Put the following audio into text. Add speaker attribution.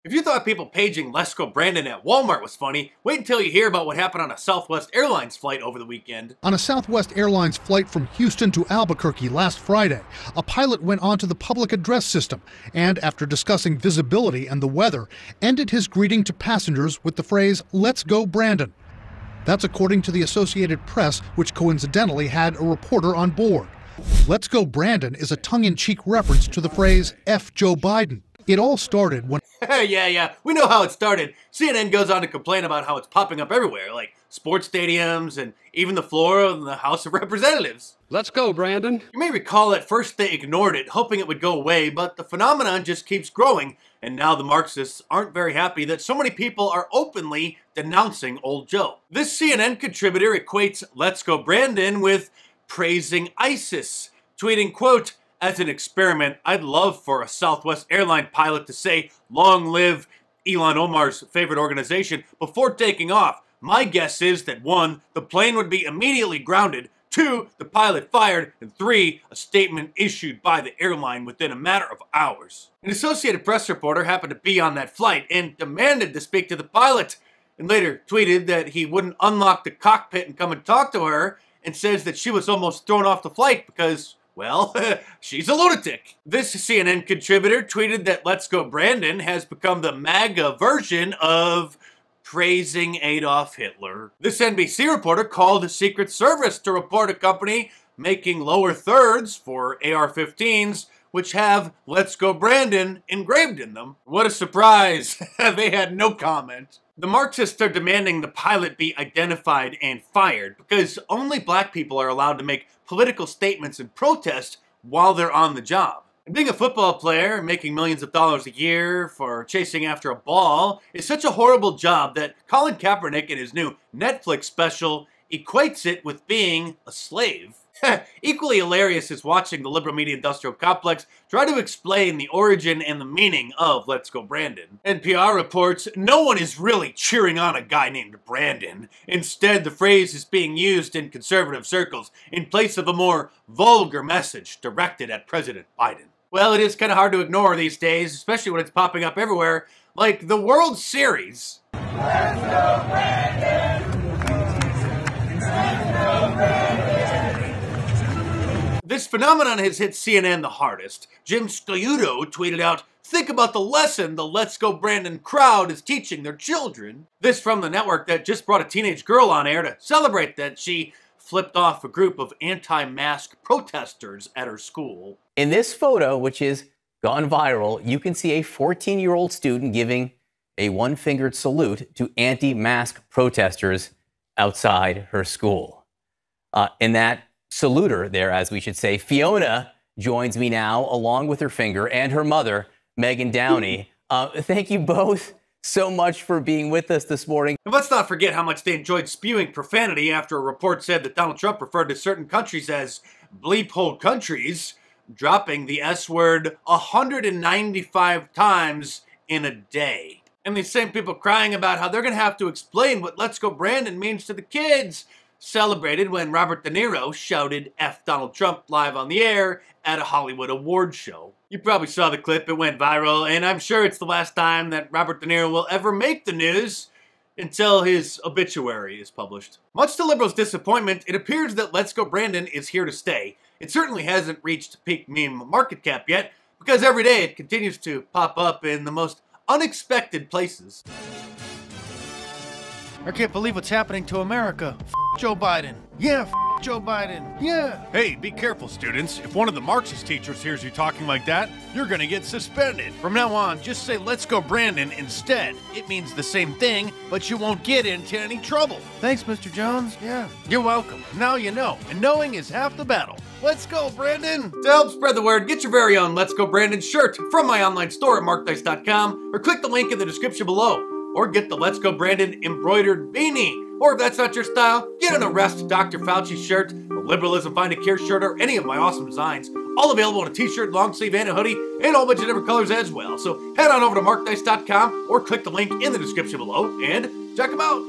Speaker 1: If you thought people paging Let's Go Brandon at Walmart was funny, wait until you hear about what happened on a Southwest Airlines flight over the weekend.
Speaker 2: On a Southwest Airlines flight from Houston to Albuquerque last Friday, a pilot went onto the public address system and, after discussing visibility and the weather, ended his greeting to passengers with the phrase, "Let's go Brandon." That's according to the Associated Press, which coincidentally had a reporter on board. "Let's go Brandon" is a tongue-in-cheek reference to the phrase, "F Joe Biden." It all started when...
Speaker 1: Yeah, we know how it started. CNN goes on to complain about how it's popping up everywhere, like sports stadiums and even the floor of the House of Representatives.
Speaker 3: Let's go, Brandon.
Speaker 1: You may recall at first they ignored it, hoping it would go away, but the phenomenon just keeps growing, and now the Marxists aren't very happy that so many people are openly denouncing old Joe. This CNN contributor equates "Let's go Brandon" with praising ISIS, tweeting, quote, "As an experiment, I'd love for a Southwest airline pilot to say, 'Long live Ilhan Omar's favorite organization,' before taking off. My guess is that 1, the plane would be immediately grounded, 2, the pilot fired, and 3, a statement issued by the airline within a matter of hours." An Associated Press reporter happened to be on that flight and demanded to speak to the pilot, and later tweeted that he wouldn't unlock the cockpit and come and talk to her, and says that she was almost thrown off the flight because, well, she's a lunatic. This CNN contributor tweeted that "Let's Go Brandon" has become the MAGA version of praising Adolf Hitler. This NBC reporter called the Secret Service to report a company making lower thirds for AR-15s, which have "Let's Go Brandon" engraved in them. What a surprise. They had no comment. The Marxists are demanding the pilot be identified and fired because only black people are allowed to make political statements and protest while they're on the job. And being a football player, making millions of dollars a year for chasing after a ball, is such a horrible job that Colin Kaepernick in his new Netflix special equates it with being a slave. Equally hilarious is watching the liberal media industrial complex try to explain the origin and the meaning of "Let's Go Brandon." NPR reports no one is really cheering on a guy named Brandon. Instead, the phrase is being used in conservative circles in place of a more vulgar message directed at President Biden. Well, it is kind of hard to ignore these days, especially when it's popping up everywhere, like the World Series. Let's go Brandon! Let's go Brandon! This phenomenon has hit CNN the hardest. Jim Sciutto tweeted out, "Think about the lesson the Let's Go Brandon crowd is teaching their children." This from the network that just brought a teenage girl on air to celebrate that she flipped off a group of anti-mask protesters at her school.
Speaker 4: In this photo, which has gone viral, you can see a 14-year-old student giving a one-fingered salute to anti-mask protesters outside her school. In that saluter there, as we should say, Fiona joins me now, along with her finger, and her mother, Megan Downey. Thank you both so much for being with us this morning.
Speaker 1: And let's not forget how much they enjoyed spewing profanity after a report said that Donald Trump referred to certain countries as bleep-hole countries, dropping the S word 195 times in a day. And these same people crying about how they're going to have to explain what "Let's Go Brandon" means to the kids, celebrated when Robert De Niro shouted "F Donald Trump" live on the air at a Hollywood award show. You probably saw the clip, it went viral, and I'm sure it's the last time that Robert De Niro will ever make the news until his obituary is published. Much to liberals' disappointment, it appears that "Let's Go Brandon" is here to stay. It certainly hasn't reached peak meme market cap yet, because every day it continues to pop up in the most unexpected places.
Speaker 5: I can't believe what's happening to America. F Joe Biden. Yeah, f Joe Biden. Yeah.
Speaker 6: Hey, be careful, students. If one of the Marxist teachers hears you talking like that, you're gonna get suspended. From now on, just say "Let's Go Brandon" instead. It means the same thing, but you won't get into any trouble.
Speaker 5: Thanks, Mr. Jones. Yeah.
Speaker 6: You're welcome. Now you know, and knowing is half the battle. Let's go, Brandon!
Speaker 1: To help spread the word, get your very own "Let's Go Brandon" shirt from my online store at markdice.com, or click the link in the description below. Or get the "Let's Go Brandon" embroidered beanie. Or if that's not your style, get an "Arrest Dr. Fauci" shirt, a "Liberalism Find a Cure" shirt, or any of my awesome designs. All available in a t-shirt, long sleeve, and a hoodie, and a whole bunch of different colors as well. So head on over to markdice.com or click the link in the description below and check them out.